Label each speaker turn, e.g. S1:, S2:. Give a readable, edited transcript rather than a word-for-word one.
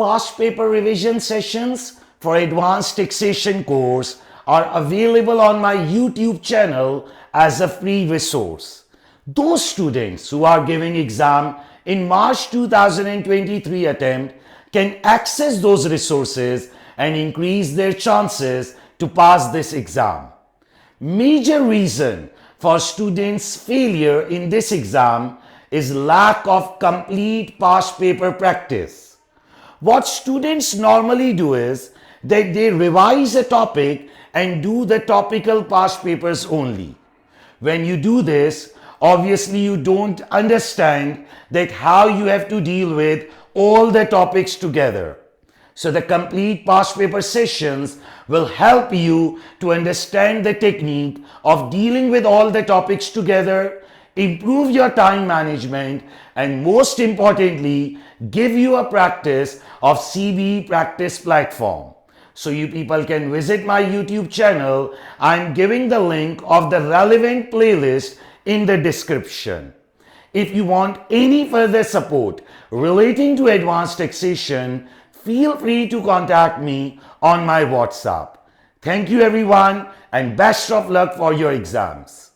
S1: past paper revision sessions for advanced taxation course are available on my YouTube channel as a free resource. Those students who are giving exam in March 2023 attempt can access those resources and increase their chances to pass this exam. Major reason for students' failure in this exam is lack of complete past paper practice. What students normally do is that they revise a topic and do the topical past papers only. When you do this, obviously you don't understand that how you have to deal with all the topics together. So the complete past paper sessions will help you to understand the technique of dealing with all the topics together, improve your time management, and most importantly, give you a practice of CBE practice platform. So you people can visit my YouTube channel. I'm giving the link of the relevant playlist in the description. If you want any further support relating to advanced taxation, feel free to contact me on my WhatsApp. Thank you everyone and best of luck for your exams.